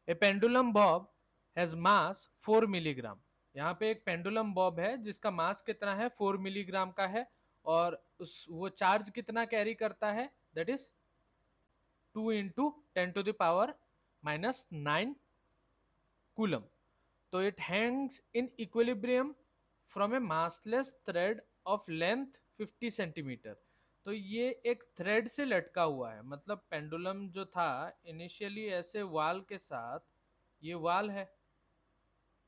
A pendulum Bob has mass 4 milligram. यहाँ पे एक पेंडुलम बॉब है जिसका मास कितना है, 4 मिलीग्राम का है, और उस वो चार्ज कितना कैरी करता है, दैट इज 2 इंटू 10⁻⁻⁹ कूलम। तो it Hanks in equilibrium from A massless thread of length 50 centimetre. तो ये एक थ्रेड से लटका हुआ है, मतलब पेंडुलम जो था इनिशियली ऐसे वाल के साथ, ये वाल है,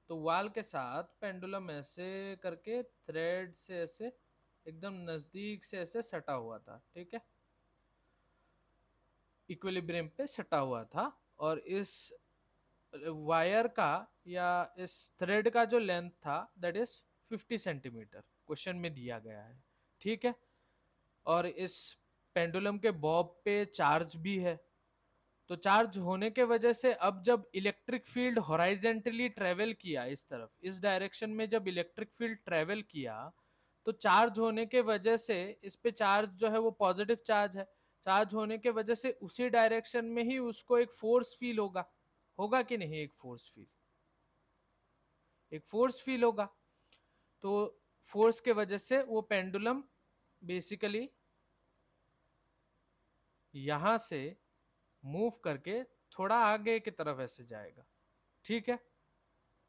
तो वाल के साथ पेंडुलम ऐसे करके थ्रेड से ऐसे एकदम नजदीक से ऐसे सटा हुआ था, ठीक है, इक्विलिब्रियम पे सटा हुआ था। और इस वायर का या इस थ्रेड का जो लेंथ था दैट इज 50 सेंटीमीटर, क्वेश्चन में दिया गया है, ठीक है। और इस पेंडुलम के बॉब पे चार्ज भी है, तो चार्ज होने के वजह से अब जब इलेक्ट्रिक फील्ड हॉराइजेंटली ट्रेवल किया इस तरफ, इस डायरेक्शन में जब इलेक्ट्रिक फील्ड ट्रेवल किया, तो चार्ज होने के वजह से इस पे चार्ज जो है वो पॉजिटिव चार्ज है, चार्ज होने के वजह से उसी डायरेक्शन में ही उसको एक फोर्स फील होगा, होगा कि नहीं, एक फोर्स फील, एक फोर्स फील होगा। तो फोर्स के वजह से वो पेंडुलम बेसिकली यहां से मूव करके थोड़ा आगे की तरफ ऐसे जाएगा, ठीक है,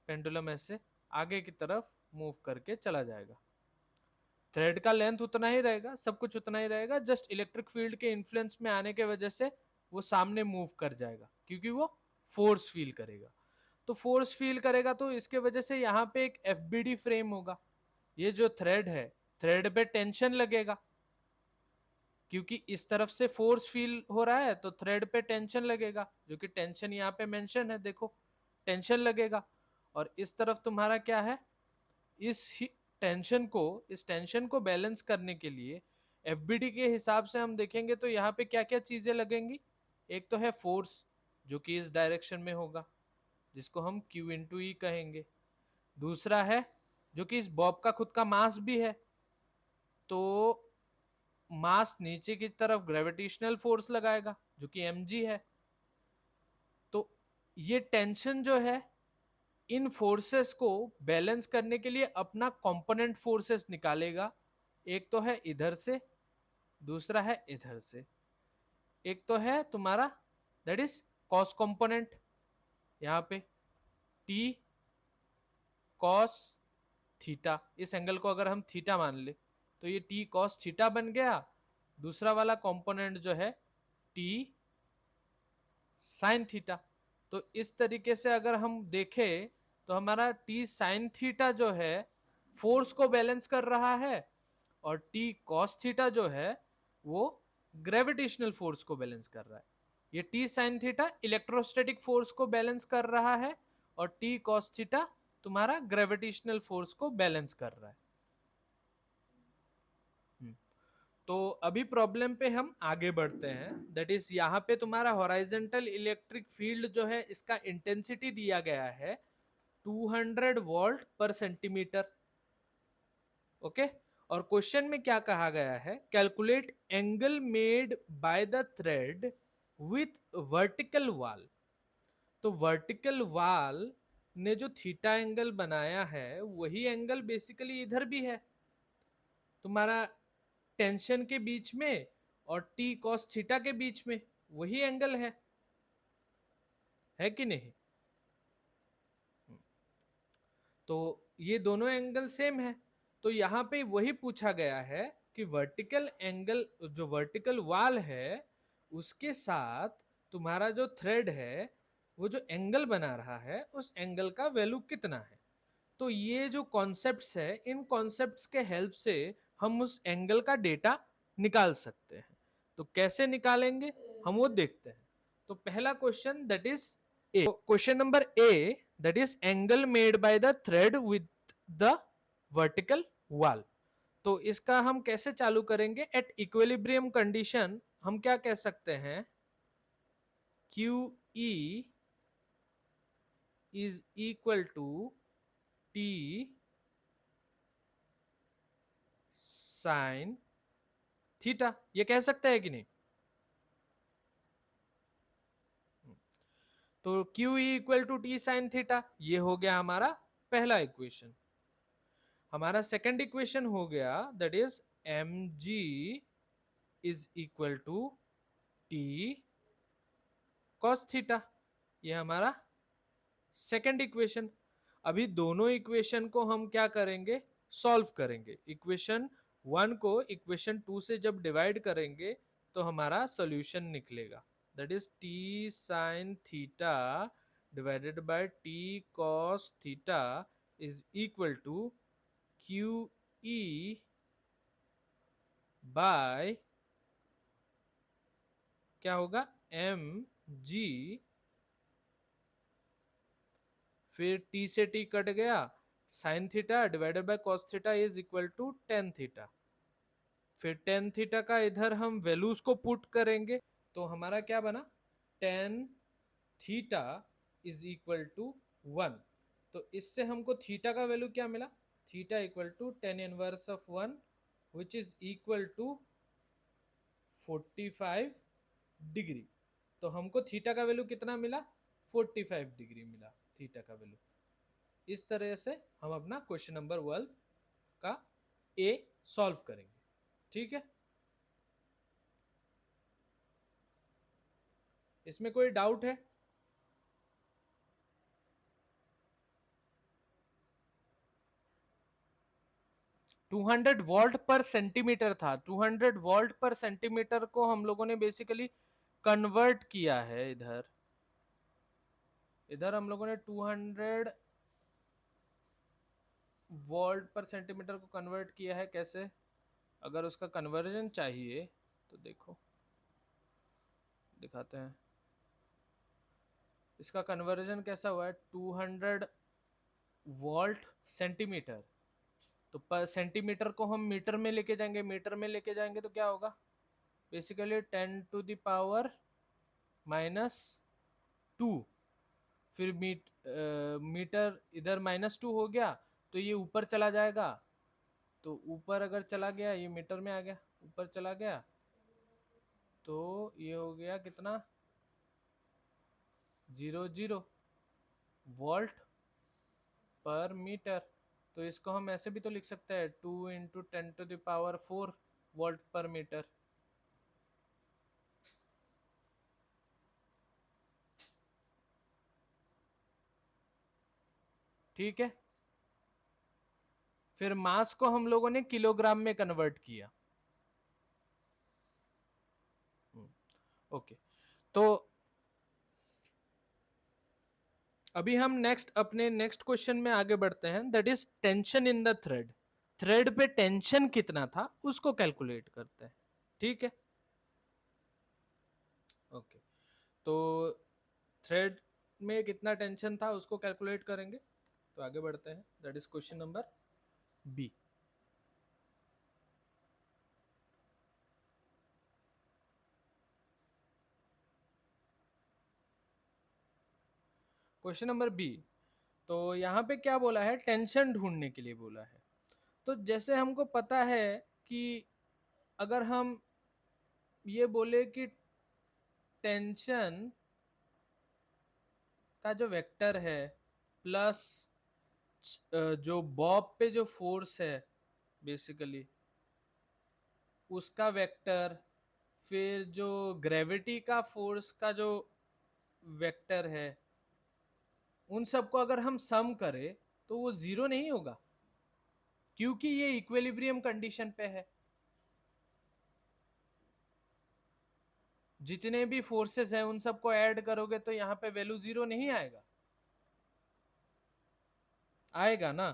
पेंडुलम ऐसे आगे की तरफ मूव करके चला जाएगा। थ्रेड का लेंथ उतना ही रहेगा, सब कुछ उतना ही रहेगा, जस्ट इलेक्ट्रिक फील्ड के इन्फ्लुएंस में आने के वजह से वो सामने मूव कर जाएगा, क्योंकि वो फोर्स फील करेगा। तो फोर्स फील करेगा तो इसके वजह से यहाँ पे एक एफबीडी फ्रेम होगा, ये जो थ्रेड है, थ्रेड पे टेंशन लगेगा, क्योंकि इस तरफ से फोर्स फील हो रहा है तो थ्रेड पे टेंशन लगेगा, जो कि टेंशन यहाँ पे मेंशन है, देखो टेंशन लगेगा। और इस तरफ तुम्हारा क्या है, इस टेंशन को, इस टेंशन को बैलेंस करने के लिए एफबीडी के हिसाब से हम देखेंगे तो यहाँ पे क्या क्या चीजें लगेंगी। एक तो है फोर्स जो कि इस डायरेक्शन में होगा, जिसको हम Q इंटू ई कहेंगे। दूसरा है जो कि इस बॉब का खुद का मास भी है, तो मास नीचे की तरफ ग्रेविटेशनल फोर्स लगाएगा जो कि mg है। तो ये टेंशन जो है इन फोर्सेस को बैलेंस करने के लिए अपना कंपोनेंट फोर्सेस निकालेगा, एक तो है इधर से, दूसरा है इधर से। एक तो है तुम्हारा दैट इज कॉस कंपोनेंट, यहाँ पे टी कॉस थीटा, इस एंगल को अगर हम थीटा मान ले तो ये टी कॉस थीटा बन गया। दूसरा वाला कंपोनेंट जो है टी साइन थीटा। तो इस तरीके से अगर हम देखें तो हमारा टी साइन थीटा जो है फोर्स को बैलेंस कर रहा है, और टी कॉस थीटा जो है वो ग्रेविटेशनल फोर्स को बैलेंस कर रहा है। ये T sine theta electrostatic force को बैलेंस कर रहा है, और टी कॉस थीटा तुम्हारा ग्रेविटेशनल फोर्स को बैलेंस कर रहा है। तो अभी प्रॉब्लम पे हम आगे बढ़ते हैं, दैट इज यहाँ पे तुम्हारा हॉराइजेंटल इलेक्ट्रिक फील्ड जो है इसका इंटेंसिटी दिया गया है 200 वोल्ट पर सेंटीमीटर, ओके। और क्वेश्चन में क्या कहा गया है, calculate angle made by the thread with vertical वाल। तो वर्टिकल वाल ने जो थीटा एंगल बनाया है वही एंगल बेसिकली इधर भी है तुम्हारा, टेंशन के बीच में और टी कॉस थीटा के बीच में वही एंगल है कि नहीं। तो ये दोनों एंगल सेम है, तो यहाँ पे वही पूछा गया है कि वर्टिकल एंगल, जो वर्टिकल वाल है उसके साथ तुम्हारा जो थ्रेड है वो जो एंगल बना रहा है उस एंगल का वैल्यू कितना है। तो ये जो कॉन्सेप्ट्स है, इन कॉन्सेप्ट्स के हेल्प से हम उस एंगल का डेटा निकाल सकते हैं। तो कैसे निकालेंगे हम वो देखते हैं। तो पहला question that is a, question number A, that is angle made by the thread with the vertical वाल। तो इसका हम कैसे चालू करेंगे, एट इक्विलिब्रियम कंडीशन हम क्या कह सकते हैं, Q E is equal to T sine theta, ये कह सकते हैं कि नहीं। तो Q equal to T sine theta, ये हो गया हमारा पहला इक्वेशन। हमारा सेकंड इक्वेशन हो गया that is M G is equal to T cos theta, ये हमारा सेकंड इक्वेशन। अभी दोनों इक्वेशन को हम क्या करेंगे, सॉल्व करेंगे। इक्वेशन 1 को इक्वेशन 2 से जब डिवाइड करेंगे तो हमारा सॉल्यूशन निकलेगा, that is T sine theta divided by T cos theta is equal to Q E by क्या होगा, एम जी, फिर t से t कट गया, sine theta divided by cos theta is equal to tan theta. फिर tan theta का इधर हम values को पुट करेंगे तो हमारा क्या बना, tan theta is equal to 1। तो इससे हमको थीटा का वैल्यू क्या मिला, theta equal to tan inverse of 1 which is equal to 45 degree. तो हमको थीटा का वैल्यू कितना मिला, 45 डिग्री मिला थीटा का वैल्यू। इस तरह से हम अपना क्वेश्चन नंबर 1 का ए सॉल्व करेंगे। ठीक है, इसमें कोई डाउट है? टू 200 वोल्ट पर सेंटीमीटर था, 200 वोल्ट पर सेंटीमीटर को हम लोगों ने बेसिकली कन्वर्ट किया है। इधर इधर हम लोगों ने 200 वोल्ट पर सेंटीमीटर को कन्वर्ट किया है। कैसे, अगर उसका कन्वर्जन चाहिए तो देखो दिखाते हैं। इसका कन्वर्जन कैसा हुआ है, 200 वोल्ट सेंटीमीटर, तो पर सेंटीमीटर को हम मीटर में लेके जाएंगे, मीटर में लेके जाएंगे तो क्या होगा, बेसिकली 10⁻⁻²। फिर मीटर इधर -2 हो गया तो ये ऊपर चला जाएगा, तो ऊपर अगर चला गया ये मीटर में आ गया, ऊपर चला गया तो ये हो गया कितना, 00 वोल्ट पर मीटर। तो इसको हम ऐसे भी तो लिख सकते हैं, 2 × 10⁻⁴ वोल्ट पर मीटर। ठीक है, फिर मास को हम लोगों ने किलोग्राम में कन्वर्ट किया। ओके, तो अभी हम अपने नेक्स्ट क्वेश्चन में आगे बढ़ते हैं, that is tension in the thread. Thread पे टेंशन कितना था उसको कैलकुलेट करते हैं। ठीक है, ओके, तो थ्रेड में कितना टेंशन था उसको कैलकुलेट करेंगे। तो आगे बढ़ते हैं, that is question number B. Question number B, तो यहाँ पे क्या बोला है, टेंशन ढूंढने के लिए बोला है। तो जैसे हमको पता है कि अगर हम ये बोले कि टेंशन का जो वेक्टर है प्लस जो बॉब पे जो फोर्स है बेसिकली उसका वेक्टर, फिर जो ग्रेविटी का फोर्स का जो वेक्टर है, उन सबको अगर हम सम करें तो वो जीरो नहीं होगा, क्योंकि ये इक्विलिब्रियम कंडीशन पे है। जितने भी फोर्सेस हैं उन सबको ऐड करोगे तो यहाँ पे वैल्यू जीरो नहीं आएगा, आएगा ना।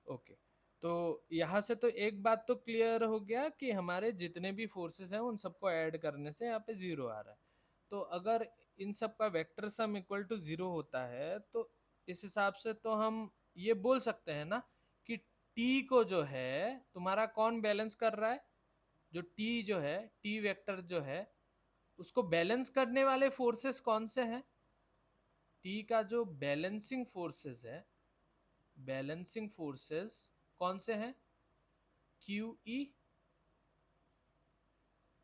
ओके, तो यहाँ से तो एक बात तो क्लियर हो गया कि हमारे जितने भी फोर्सेस हैं उन सबको ऐड करने से यहाँ पे जीरो आ रहा है। तो अगर इन सब का vector sum equal to zero होता है तो इस हिसाब से तो हम ये बोल सकते हैं ना कि टी को जो है तुम्हारा कौन बैलेंस कर रहा है, जो टी जो है, टी वेक्टर जो है उसको बैलेंस करने वाले फोर्सेस कौन से हैं। टी का जो बैलेंसिंग फोर्सेस है, बैलेंसिंग फोर्सेस कौन से हैं, Q E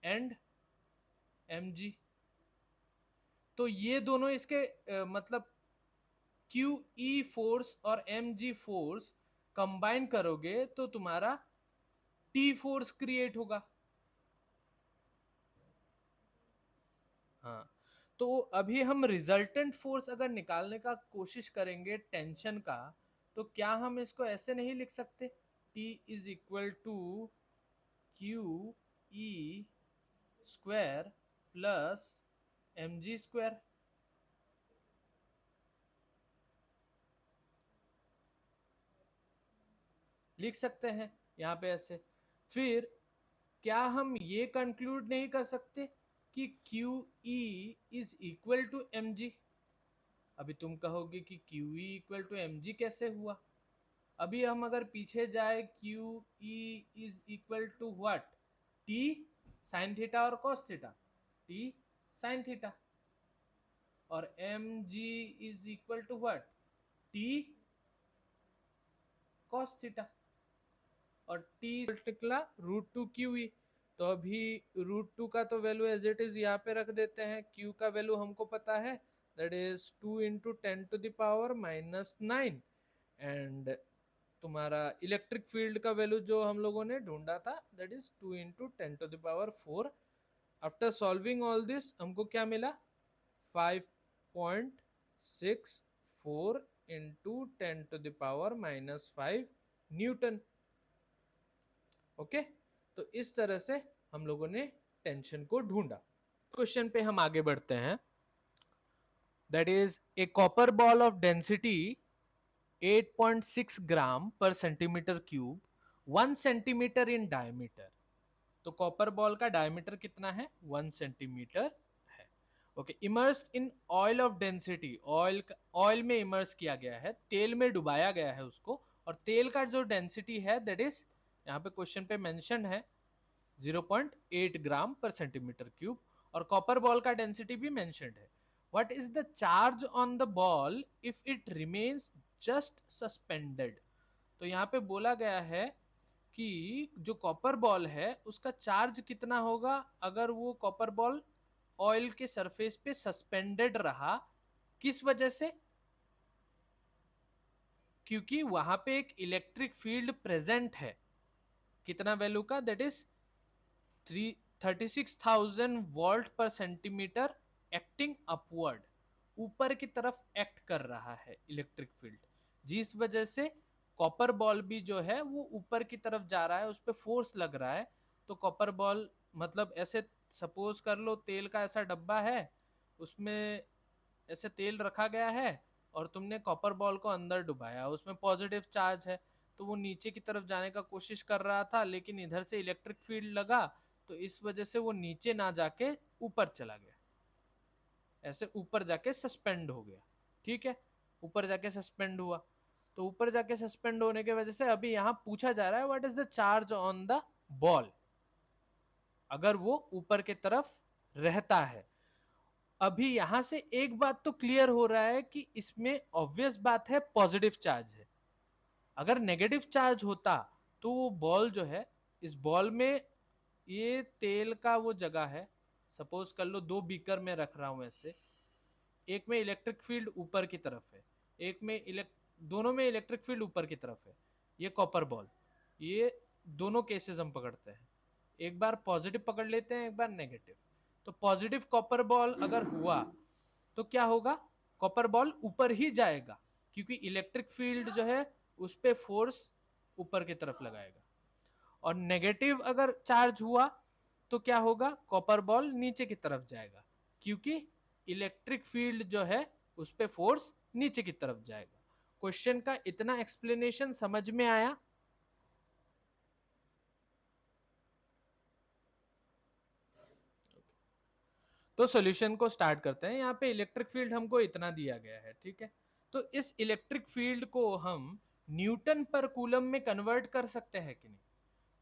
and M G. तो ये दोनों इसके मतलब QE फोर्स और mg फोर्स कंबाइन करोगे तो तुम्हारा T फोर्स क्रिएट होगा। हाँ, तो अभी हम रिजल्टेंट फोर्स अगर निकालने का कोशिश करेंगे टेंशन का, तो क्या हम इसको ऐसे नहीं लिख सकते? T is equal to QE square plus mg square. लिख सकते हैं यहाँ पे ऐसे। फिर क्या हम ये कंक्लूड नहीं कर सकते कि QE is equal to mg? अभी तुम कहोगे कि QE इक्वल टू mg कैसे हुआ? अभी हम अगर पीछे जाए, QE is equal to what? T sine theta और cos theta, T sine theta, और mg is equal to what? T cos theta, और t निकला √2 QE। तो अभी √2 का तो वैल्यू एज इट इज यहाँ पे रख देते हैं। Q का वैल्यू हमको पता है, दैट इज 2 इंटू 10⁻⁹ एंड तुम्हारा इलेक्ट्रिक फील्ड का वैल्यू जो हम लोगों ने ढूंढा था, that is 2 into 10⁴। After solving all this हमको क्या मिला? 5.64 इंटू 10⁻⁻5 न्यूटन। ओके, तो इस तरह से हम लोगों ने टेंशन को ढूंढा। क्वेश्चन पे हम आगे बढ़ते हैं, that is a copper ball of density 8.6 ग्राम पर centimetre cube, 1 centimetre in diameter. तो कॉपर बॉल का डायमीटर कितना है? 1 सेंटीमीटर है। Okay, immersed in oil of density, oil में इमर्स किया गया है, तेल में डुबाया गया है उसको, और तेल का जो डेंसिटी है दैट इज यहाँ पे क्वेश्चन पे मेंशन है 0.8 ग्राम पर सेंटीमीटर क्यूब, और कॉपर बॉल का डेंसिटी भी मेंशन्ड है। What is the charge on the ball if it remains just suspended? तो यहाँ पे बोला गया है कि जो कॉपर बॉल है उसका चार्ज कितना होगा अगर वो कॉपर बॉल ऑयल के सरफेस पे सस्पेंडेड रहा। किस वजह से? क्योंकि वहां पे एक इलेक्ट्रिक फील्ड प्रेजेंट है। कितना वैल्यू का? दैट इज 36,000 वोल्ट पर सेंटीमीटर, एक्टिंग अपवर्ड, ऊपर की तरफ एक्ट कर रहा है इलेक्ट्रिक फील्ड, जिस वजह से कॉपर बॉल भी जो है वो ऊपर की तरफ जा रहा है, उस पर फोर्स लग रहा है। तो कॉपर बॉल मतलब ऐसे सपोज कर लो तेल का ऐसा डब्बा है, उसमें ऐसे तेल रखा गया है और तुमने कॉपर बॉल को अंदर डुबाया, उसमें पॉजिटिव चार्ज है, तो वो नीचे की तरफ जाने का कोशिश कर रहा था, लेकिन इधर से इलेक्ट्रिक फील्ड लगा, तो इस वजह से वो नीचे ना जाके ऊपर चला गया, ऐसे ऊपर जाके सस्पेंड हो गया। ठीक है, ऊपर जाके सस्पेंड हुआ। तो ऊपर जाके सस्पेंड होने की वजह से अभी यहां पूछा जा रहा है what is the charge on the ball अगर वो ऊपर की तरफ रहता है। अभी यहां से एक बात तो क्लियर हो रहा है कि इसमें ऑब्वियस बात है पॉजिटिव चार्ज है। अगर नेगेटिव चार्ज होता तो वो बॉल जो है, इस बॉल में ये तेल का वो जगह है, सपोज कर लो 2 बीकर में रख रहा हूं ऐसे, एक में इलेक्ट्रिक फील्ड ऊपर की तरफ है, एक में दोनों में इलेक्ट्रिक फील्ड ऊपर की तरफ है। ये कॉपर बॉल, ये दोनों केसेस हम पकड़ते हैं, एक बार पॉजिटिव पकड़ लेते हैं, एक बार नेगेटिव। तो पॉजिटिव कॉपर बॉल अगर हुआ तो क्या होगा? कॉपर बॉल ऊपर ही जाएगा, क्योंकि इलेक्ट्रिक फील्ड जो है उस पे फोर्स ऊपर की तरफ लगाएगा। और नेगेटिव अगर चार्ज हुआ तो क्या होगा? कॉपर बॉल नीचे की तरफ जाएगा, क्योंकि इलेक्ट्रिक फील्ड जो है उस पे फोर्स नीचे की तरफ जाएगा। क्वेश्चन का इतना एक्सप्लेनेशन समझ में आया? तो सॉल्यूशन को स्टार्ट करते हैं। यहाँ पे इलेक्ट्रिक फील्ड हमको इतना दिया गया है, ठीक है। तो इस इलेक्ट्रिक फील्ड को हम न्यूटन पर कूलम में कन्वर्ट कर सकते हैं कि नहीं?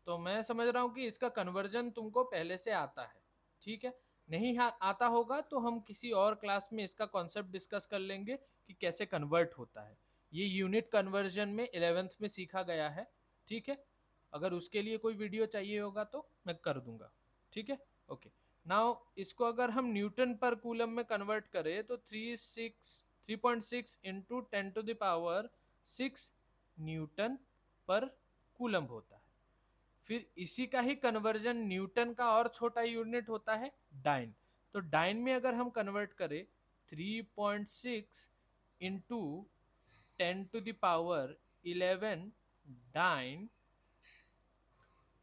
तो मैं समझ रहा हूं कि इसका कन्वर्जन तुमको पहले से आता है, ठीक है। नहीं आता होगा तो हम किसी और क्लास में इसका कॉन्सेप्ट डिस्कस कर लेंगे कि कैसे कन्वर्ट होता है। ये यूनिट कन्वर्जन में 11th में सीखा गया है, ठीक है। अगर उसके लिए कोई वीडियो चाहिए होगा तो मैं कर दूंगा, ठीक है। ओके, नाउ इसको अगर हम न्यूटन पर कूलम में कन्वर्ट करें तो 3.6 इंटू 10⁻6 न्यूटन पर कूलम होता है। फिर इसी का ही कन्वर्जन न्यूटन का और छोटा यूनिट होता है डाइन। तो डाइन में अगर हम कन्वर्ट करें 3.6 इंटू 10⁻11 डाइन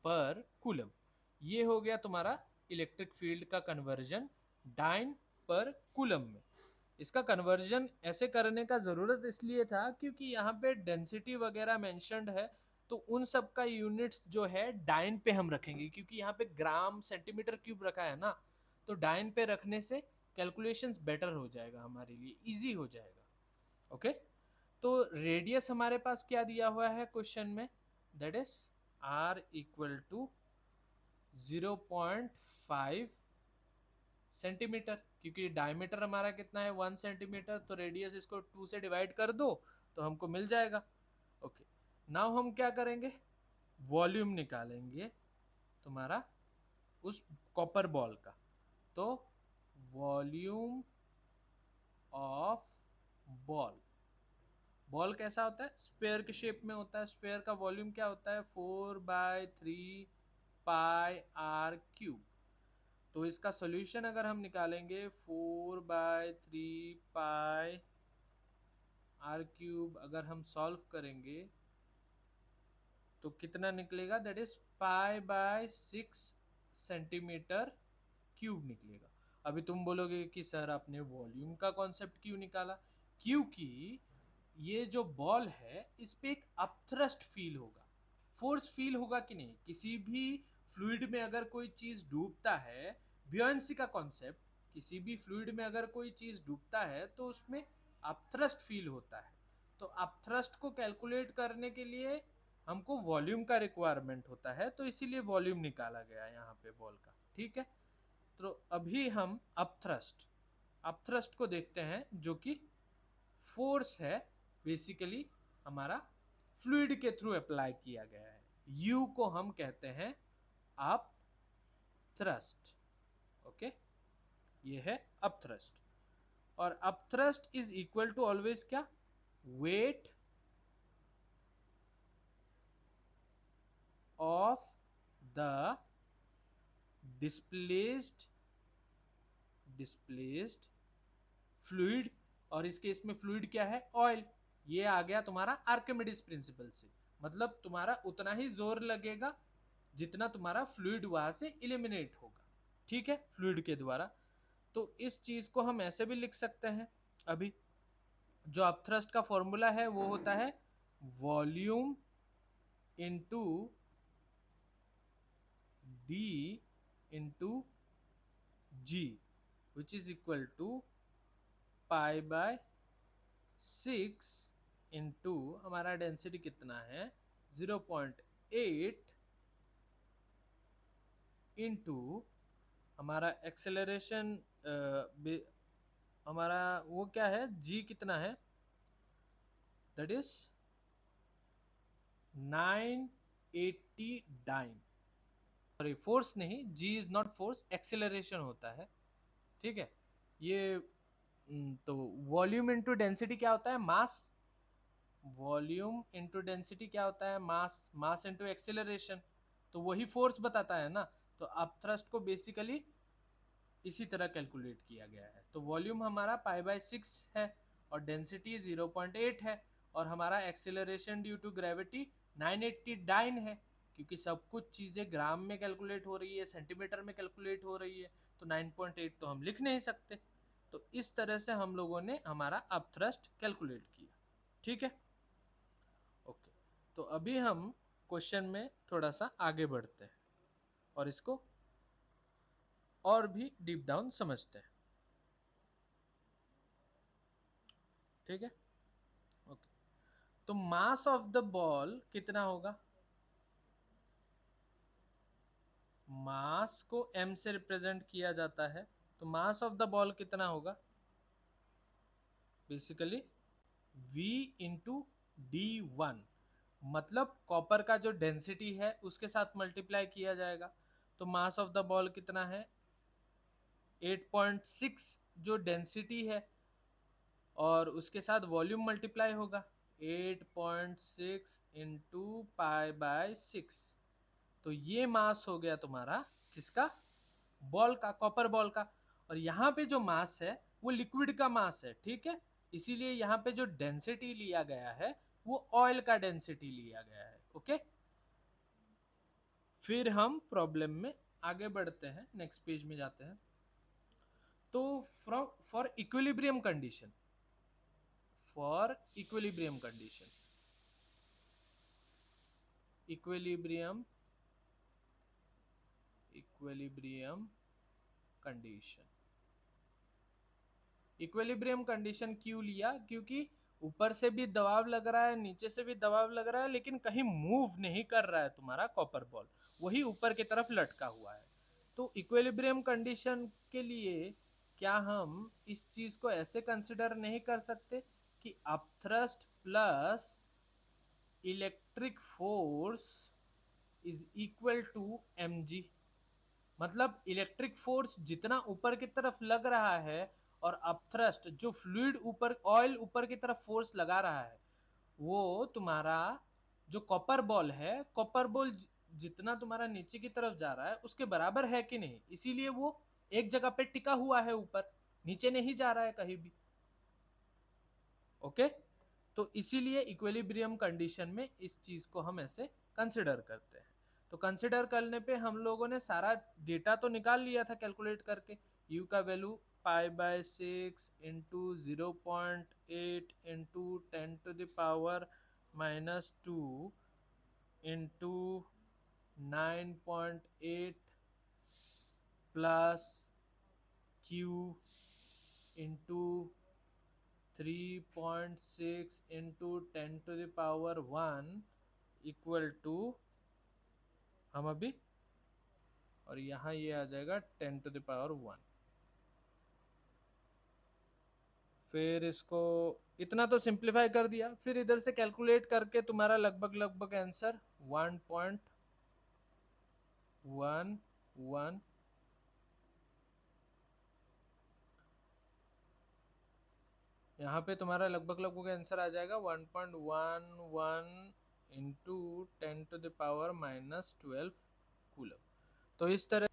पर कूलम, ये हो गया तुम्हारा इलेक्ट्रिक फील्ड का कन्वर्जन डाइन पर कूलम में। इसका कन्वर्जन ऐसे करने का जरूरत इसलिए था क्योंकि यहाँ पे डेंसिटी वगैरह मेंशन्ड है, तो उन सब का यूनिट्स जो है डाइन पे हम रखेंगे, क्योंकि यहाँ पे ग्राम सेंटीमीटर क्यूब रखा है ना, तो डाइन पे रखने से कैलकुलेशंस बेटर हो जाएगा, हमारे लिए इजी हो जाएगा। ओके, तो रेडियस हमारे पास क्या दिया हुआ है क्वेश्चन में, that is r equal to 0.5 centimetre, क्योंकि डायमीटर हमारा कितना है 1 सेंटीमीटर, तो रेडियस इसको 2 से डिवाइड कर दो तो हमको मिल जाएगा। ओके, नाउ हम क्या करेंगे, वॉल्यूम निकालेंगे तुम्हारा उस कॉपर बॉल का। तो वॉल्यूम ऑफ बॉल, बॉल कैसा होता है, स्फेयर के शेप में होता है। स्फेयर का वॉल्यूम क्या होता है, 4/3 पाई r क्यूब। तो इसका सॉल्यूशन अगर हम निकालेंगे 4/3 पाई r क्यूब, अगर हम सॉल्व करेंगे तो कितना निकलेगा, दैट इज π/6 सेंटीमीटर क्यूब निकलेगा। अभी तुम बोलोगे कि सर आपने वॉल्यूम का कॉन्सेप्ट क्यों निकाला, क्योंकि ये जो बॉल है इस पे एक अपथ्रस्ट फील होगा, फोर्स फील होगा कि नहीं। किसी भी फ्लूइड में अगर कोई चीज डूबता है, ब्योयंसी का कॉन्सेप्ट, किसी भी फ्लूइड में अगर कोई चीज डूबता है तो उसमें अपथ्रस्ट फील होता है। तो अपथ्रस्ट को कैलकुलेट करने के लिए हमको वॉल्यूम का रिक्वायरमेंट होता है, तो इसीलिए वॉल्यूम निकाला गया यहाँ पे बॉल का। ठीक है, तो अभी हम अपथ्रस्ट को देखते हैं, जो कि फोर्स है बेसिकली हमारा फ्लूइड के थ्रू अप्लाई किया गया है। यू को हम कहते हैं अपथ्रस्ट। ओके, ये है अपथ्रस्ट। और upthrust is equal to always क्या, weight of the displaced fluid, और इस केस में फ्लूइड क्या है, ऑयल। ये आ गया तुम्हारा आर्किमिडीज प्रिंसिपल से, मतलब तुम्हारा उतना ही जोर लगेगा जितना तुम्हारा फ्लूइड वहां से इलिमिनेट होगा। ठीक है, फ्लूइड के द्वारा। तो इस चीज को हम ऐसे भी लिख सकते हैं। अभी जो अपथ्रस्ट का फॉर्मूला है वो होता है volume into D into G, which is equal to π/6 into हमारा डेंसिटी कितना है 0.8 इंटू हमारा एक्सेलरेशन, हमारा वो क्या है, जी कितना है, that is 980 dyne. Sorry, force नहीं, G is not force, acceleration होता है। ठीक है, ये तो वॉल्यूम इनटू डेंसिटी क्या होता है, मास। वॉल्यूम इनटू डेंसिटी क्या होता है, मास। मास इनटू एक्सेलरेशन, तो वही फोर्स बताता है ना। तो अपथ्रस्ट को बेसिकली इसी तरह कैलकुलेट किया गया है। तो वॉल्यूम हमारा π/6 है और डेंसिटी 0.8 है, और हमारा acceleration due to gravity 980 dyne है, क्योंकि सब कुछ चीज़ें ग्राम में कैलकुलेट हो रही है, सेंटीमीटर में कैलकुलेट हो रही है, तो 9.8 तो हम लिख नहीं सकते। तो इस तरह से हम लोगों ने हमारा अपथ्रस्ट कैलकुलेट किया। ठीक है, ओके। तो अभी हम क्वेश्चन में थोड़ा सा आगे बढ़ते हैं और इसको और भी डीप डाउन समझते हैं। ठीक है, ओके। तो मास ऑफ द बॉल कितना होगा, मास को m से रिप्रेजेंट किया जाता है, तो मास ऑफ द बॉल कितना होगा, बेसिकली v इंटू d1, मतलब कॉपर का जो डेंसिटी है उसके साथ मल्टीप्लाई किया जाएगा। तो मास ऑफ द बॉल कितना है 8.6 जो डेंसिटी है और उसके साथ वॉल्यूम मल्टीप्लाई होगा 8.6 इंटू पाई बाय 6, तो ये मास हो गया तुम्हारा किसका, बॉल का, कॉपर बॉल का। और यहाँ पे जो मास है वो लिक्विड का मास है, ठीक है, इसीलिए यहाँ पे जो डेंसिटी लिया गया है वो ऑयल का डेंसिटी लिया गया है। ओके, फिर हम प्रॉब्लम में आगे बढ़ते हैं, नेक्स्ट पेज में जाते हैं। तो from for equilibrium condition, for equilibrium condition, equilibrium equilibrium condition, equilibrium condition क्यों लिया, क्योंकि ऊपर से भी दबाव लग रहा है, नीचे से भी दबाव लग रहा है, लेकिन कहीं मूव नहीं कर रहा है तुम्हारा कॉपर बॉल, वही ऊपर की तरफ लटका हुआ है। तो इक्विलिब्रियम कंडीशन के लिए क्या हम इस चीज को ऐसे कंसिडर नहीं कर सकते कि upthrust plus electric force is equal to mg, मतलब इलेक्ट्रिक फोर्स जितना ऊपर की तरफ लग रहा है और अपथ्रस्ट जो फ्लूइड ऊपर, ऑयल ऊपर की तरफ फोर्स लगा रहा है, वो तुम्हारा जो कॉपर बॉल है, कॉपर बॉल जितना तुम्हारा नीचे की तरफ जा रहा है उसके बराबर है कि नहीं, इसीलिए वो एक जगह पे टिका हुआ है, ऊपर नीचे नहीं जा रहा है कहीं भी। ओके, तो इसीलिए इक्विलिब्रियम कंडीशन में इस चीज को हम ऐसे कंसिडर करते हैं। तो कंसिडर करने पे हम लोगों ने सारा डेटा तो निकाल लिया था कैलकुलेट करके, यू का value pi by 6 into 0.8 into 10⁻⁻² into 9.8 plus Q into 3.6 into 10⁻1 equal to, हम अभी, और यहाँ ये आ जाएगा 10⁻1। फिर इसको इतना तो सिंप्लीफाई कर दिया, फिर इधर से कैलकुलेट करके तुम्हारा लगभग लगभग आंसर 1.11, यहाँ पे तुम्हारा लगभग लगभग आंसर आ जाएगा 1.11 इंटू 10⁻⁻12 कूलम। तो इस तरह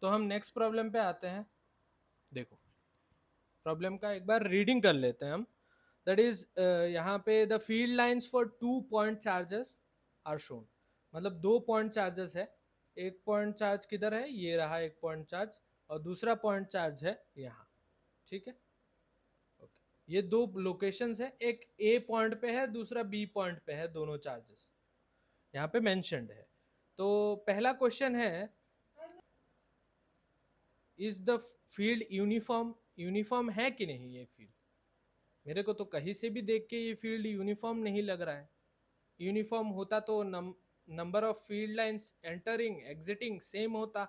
तो हम नेक्स्ट प्रॉब्लम पे आते हैं। देखो प्रॉब्लम का एक बार रीडिंग कर लेते हैं हम। दैट इज यहाँ पे the field lines for 2 point charges are shown, मतलब 2 पॉइंट चार्जेस है, एक पॉइंट चार्ज किधर है, ये रहा एक पॉइंट चार्ज, और दूसरा पॉइंट चार्ज है यहाँ, ठीक है। ओके, ये दो लोकेशंस है, एक ए पॉइंट पे है, दूसरा बी पॉइंट पे है, दोनों चार्जेस यहाँ पे मेंशन्ड है। तो पहला क्वेश्चन है, is the field uniform, uniform है कि नहीं ये फील्ड, मेरे को तो कहीं से भी देख के ये फील्ड यूनिफॉर्म नहीं लग रहा है। यूनिफॉर्म होता तो number of field lines entering exiting same होता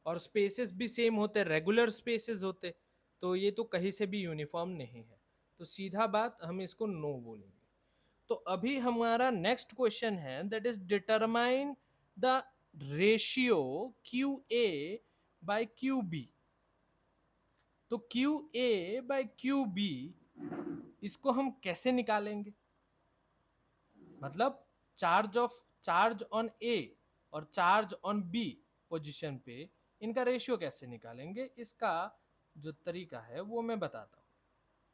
और स्पेसेस भी सेम होते, रेगुलर स्पेसेस होते, तो ये तो कहीं से भी यूनिफॉर्म नहीं है, तो सीधा बात हम इसको नो बोलेंगे। तो अभी हमारा नेक्स्ट क्वेश्चन है, that is determine the ratio Q A by Q B. तो Q A by Q B इसको हम कैसे निकालेंगे, मतलब चार्ज ऑन ए और चार्ज ऑन बी पोजीशन पे इनका रेशियो कैसे निकालेंगे, इसका जो तरीका है वो मैं बताता हूँ।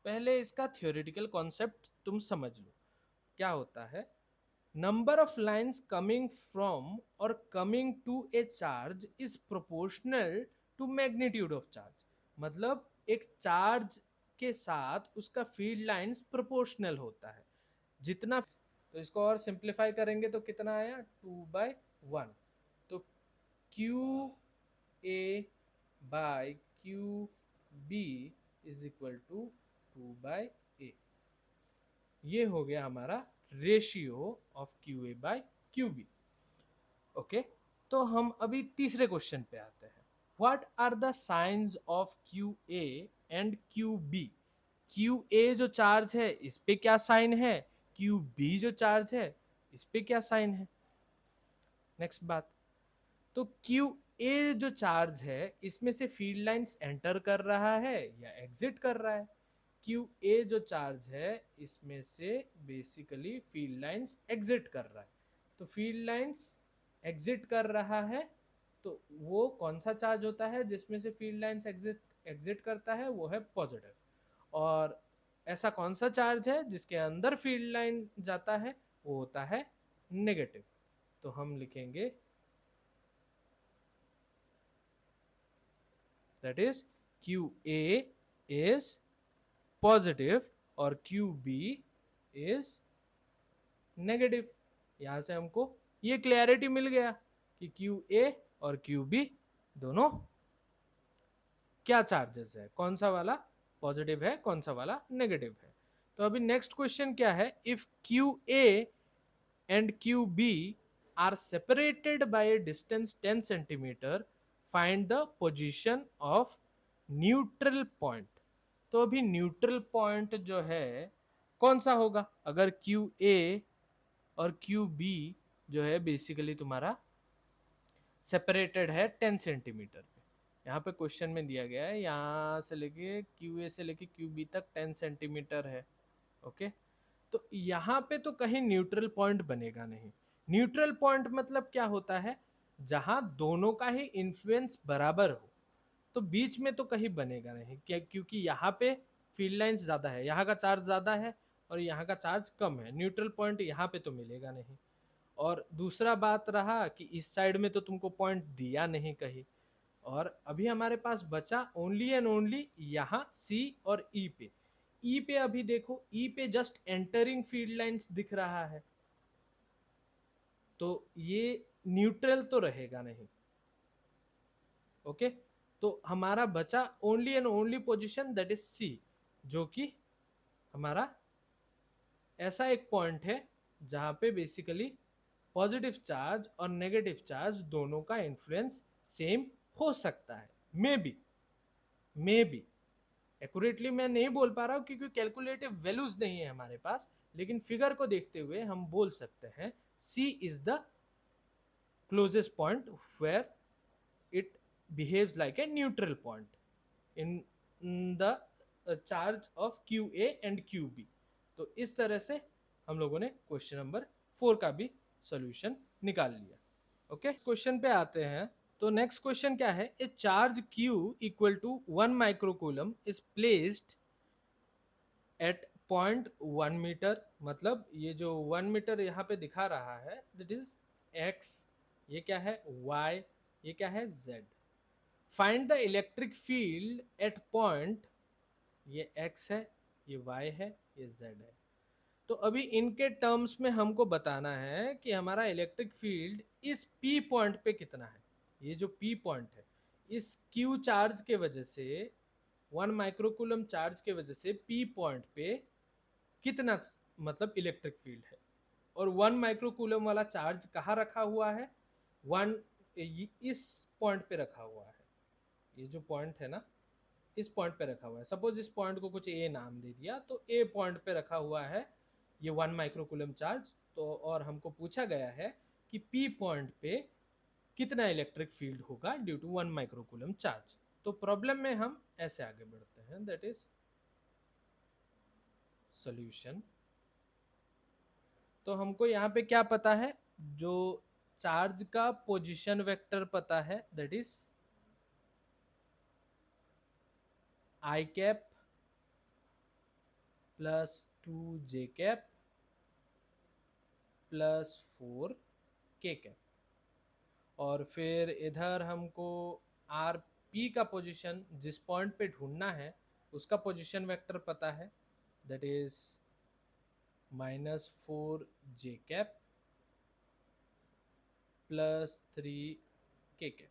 पहले इसका थियोरेटिकल कॉन्सेप्ट तुम समझ लो क्या होता है। Number of lines coming from और coming to a charge is proportional to magnitude of charge, मतलब एक चार्ज के साथ उसका फील्ड लाइंस प्रोपोर्शनल होता है जितना। तो इसको और सिंप्लीफाई करेंगे तो कितना आया 2/1, तो Q A by Q B is equal to 2/a। ये हो गया हमारा ratio of Q A by Q B. Okay, तो हम अभी तीसरे क्वेश्चन पे आते हैं। What are the signs of Q A and Q B. Q A जो चार्ज है इस पे क्या साइन है, क्यू बी जो चार्ज है इस पे क्या साइन है। नेक्स्ट बात, तो क्यू ए जो चार्ज है इसमें से फील्ड लाइंस एंटर कर रहा है या एग्जिट कर रहा है। क्यू ए जो चार्ज है इसमें से बेसिकली फील्ड लाइंस एग्जिट कर रहा है। तो फील्ड लाइंस एग्जिट कर रहा है तो वो कौन सा चार्ज होता है जिसमें से फील्ड लाइंस एग्जिट एग्जिट करता है, वो है पॉजिटिव। और ऐसा कौन सा चार्ज है जिसके अंदर फील्ड लाइन जाता है, वो होता है नेगेटिव। तो हम लिखेंगे that is QA is positive और QB is negative। यहां से हमको ये क्लैरिटी मिल गया कि QA और QB दोनों क्या चार्जेस है, कौन सा वाला पॉजिटिव है कौन सा वाला नेगेटिव है। तो अभी नेक्स्ट क्वेश्चन क्या है, if QA and QB are separated by a distance 10 centimeter, find the position of neutral point। तो अभी न्यूट्रल पॉइंट जो है कौन सा होगा, अगर QA और QB जो है बेसिकली तुम्हारा सेपरेटेड है 10 सेंटीमीटर पे। यहाँ पे क्वेश्चन में दिया गया है यहाँ से लेके QA से लेके QB तक 10 सेंटीमीटर है। ओके, तो यहाँ पे तो कहीं न्यूट्रल पॉइंट बनेगा नहीं। न्यूट्रल पॉइंट मतलब क्या होता है, जहां दोनों का ही इन्फ्लुएंस बराबर हो, तो बीच में तो कहीं बनेगा नहीं क्योंकि यहाँ पे फील्ड लाइंस ज्यादा है, यहाँ का चार्ज ज्यादा है और यहाँ का चार्ज कम है, न्यूट्रल पॉइंट यहाँ पे तो मिलेगा नहीं। और दूसरा बात रहा कि इस साइड में तो तुमको पॉइंट दिया नहीं कहीं। और अभी हमारे पास बचा ओनली एंड ओनली यहाँ सी और ई पे। ई पे अभी देखो, ई पे जस्ट एंटरिंग फील्ड लाइंस दिख रहा है, तो ये न्यूट्रल तो रहेगा नहीं। ओके, तो हमारा बचा only and only position that is C, जो कि हमारा ऐसा एक पॉइंट है जहां पे बेसिकली पॉजिटिव चार्ज और नेगेटिव चार्ज दोनों का इन्फ्लुएंस सेम हो सकता है। मे बी एक्यूरेटली मैं नहीं बोल पा रहा हूँ क्योंकि कैलकुलेटिव वैल्यूज नहीं है हमारे पास, लेकिन फिगर को देखते हुए हम बोल सकते हैं C is the closest point where it behaves like a neutral point in the charge of Q A and Q B. तो इस तरह से हम लोगों ने क्वेश्चन नंबर 4 का भी सॉल्यूशन निकाल लिया। ओके, क्वेश्चन पे आते हैं। तो नेक्स्ट क्वेश्चन क्या है, a charge Q equal to 1 microcoulomb is placed at 0.1 metre. मतलब ये जो 1 मीटर यहाँ पे दिखा रहा है दैट इज x, ये क्या है y, ये क्या है z। Find the electric field at point, ये x है, ये y है, ये z है। तो अभी इनके टर्म्स में हमको बताना है कि हमारा इलेक्ट्रिक फील्ड इस P पॉइंट पे कितना है। ये जो P पॉइंट है इस Q चार्ज के वजह से, 1 माइक्रोकूलम चार्ज के वजह से P पॉइंट पे कितना मतलब इलेक्ट्रिक फील्ड है। और 1 माइक्रोकूलम वाला चार्ज कहाँ रखा हुआ है, 1 इस पॉइंट पे रखा हुआ है। ये जो पॉइंट है ना इस पॉइंट पे रखा हुआ है। सपोज इस पॉइंट को कुछ ए नाम दे दिया, तो ए पॉइंट पे रखा हुआ है ये 1 माइक्रोकूलम चार्ज। तो और हमको पूछा गया है कि पी पॉइंट पे कितना इलेक्ट्रिक फील्ड होगा ड्यू टू 1 माइक्रोकूलम चार्ज। तो प्रॉब्लम में हम ऐसे आगे बढ़ते हैं, दैट इज सॉल्यूशन। तो हमको यहाँ पे क्या पता है, जो चार्ज का पोजीशन वेक्टर पता है that is I cap plus 2 J cap plus 4 के कैप। और फिर इधर हमको आर पी का पोजीशन जिस पॉइंट पे ढूंढना है उसका पोजीशन वेक्टर पता है that is -4 J cap plus 3 के कैप।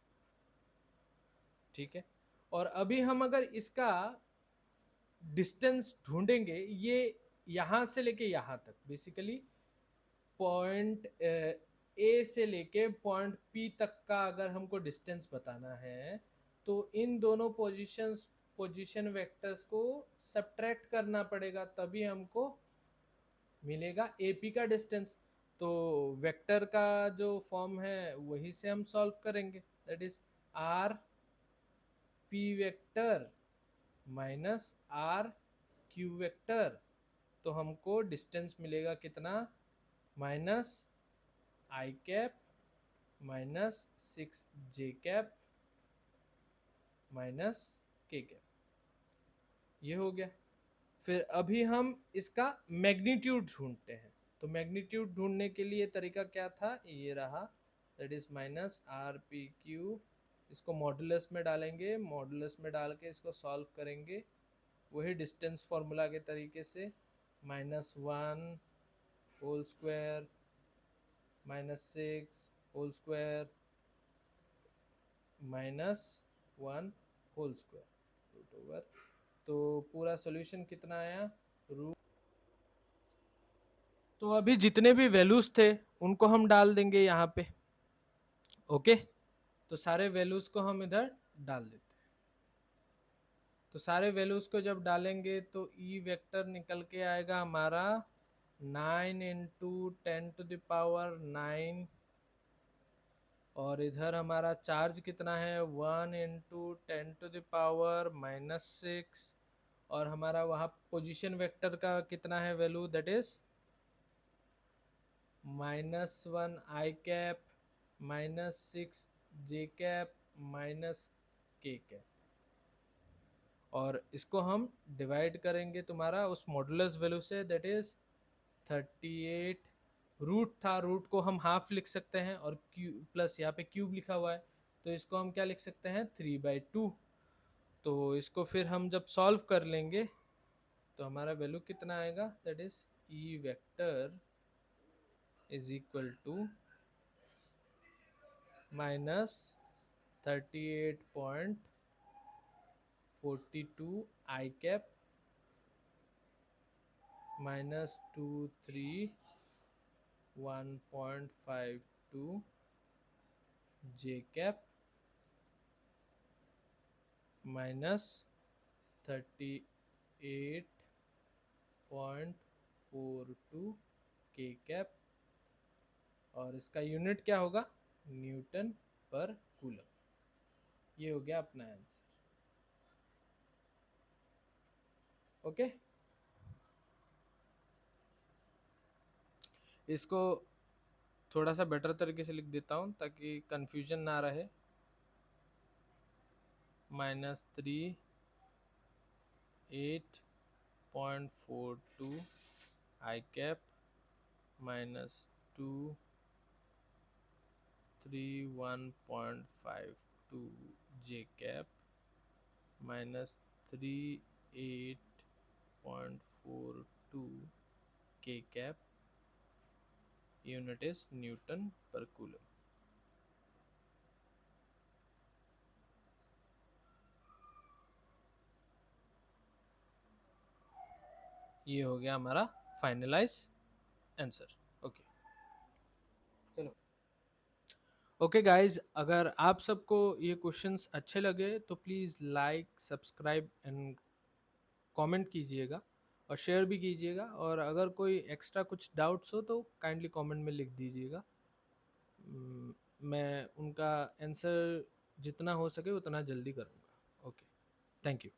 ठीक है, और अभी हम अगर इसका डिस्टेंस ढूंढेंगे, ये यहां से लेके यहां तक बेसिकली पॉइंट ए से लेके पॉइंट पी तक का अगर हमको डिस्टेंस बताना है, तो इन दोनों पोजीशन वेक्टर्स को सब्ट्रैक्ट करना पड़ेगा, तभी हमको मिलेगा AP का डिस्टेंस। तो वेक्टर का जो फॉर्म है वही से हम सॉल्व करेंगे, that is R P vector minus R Q vector. तो हमको डिस्टेंस मिलेगा कितना, minus I cap minus 6j cap minus K cap. ये हो गया। फिर अभी हम इसका मैग्नीट्यूड ढूंढते हैं। तो मैग्नीट्यूड ढूंढने के लिए तरीका क्या था, ये रहा, that is minus R P Q. इसको मॉडुलस में डालेंगे, मॉडुलस में डाल के इसको सॉल्व करेंगे वही डिस्टेंस फॉर्मूला के तरीके से, -1 whole square -6 whole square -1 whole square root over. तो पूरा सॉल्यूशन कितना आया, रूट। तो अभी जितने भी वैल्यूज थे उनको हम डाल देंगे यहाँ पे। ओके, तो सारे वैल्यूज को हम इधर डाल देते हैं। तो सारे वैल्यूज को जब डालेंगे तो ई वेक्टर निकल के आएगा हमारा 9 इंटू 10⁻⁹, और इधर हमारा चार्ज कितना है 1 इंटू 10⁻⁻⁶, और हमारा वहाँ पोजीशन वेक्टर का कितना है value, that is -1 I cap -6j cap -k cap. और इसको हम डिवाइड करेंगे तुम्हारा उस मॉडुलस वैल्यू से, दैट इज 38। रूट था, रूट को हम हाफ लिख सकते हैं, और क्यूब प्लस यहाँ पे क्यूब लिखा हुआ है तो इसको हम क्या लिख सकते हैं 3/2। तो इसको फिर हम जब सॉल्व कर लेंगे तो हमारा वैल्यू कितना आएगा, that is E vector is equal to -38.42 I cap -231.52 J cap -38.42 K cap. और इसका यूनिट क्या होगा, न्यूटन पर कूलम। ये हो गया अपना आंसर। ओके, इसको थोड़ा सा बेटर तरीके से लिख देता हूँ ताकि कंफ्यूजन ना रहे। -38.42 I cap -231.52 J cap -38.42 K cap. Unit is Newton पर कूलम। ये हो गया हमारा फाइनलाइज आंसर। ओके, चलो। ओके गाइज, अगर आप सबको ये क्वेश्चंस अच्छे लगे तो please like subscribe and comment कीजिएगा और शेयर भी कीजिएगा। और अगर कोई एक्स्ट्रा कुछ डाउट्स हो तो काइंडली कमेंट में लिख दीजिएगा। मैं उनका आंसर जितना हो सके उतना जल्दी करूँगा। Okay, thank you.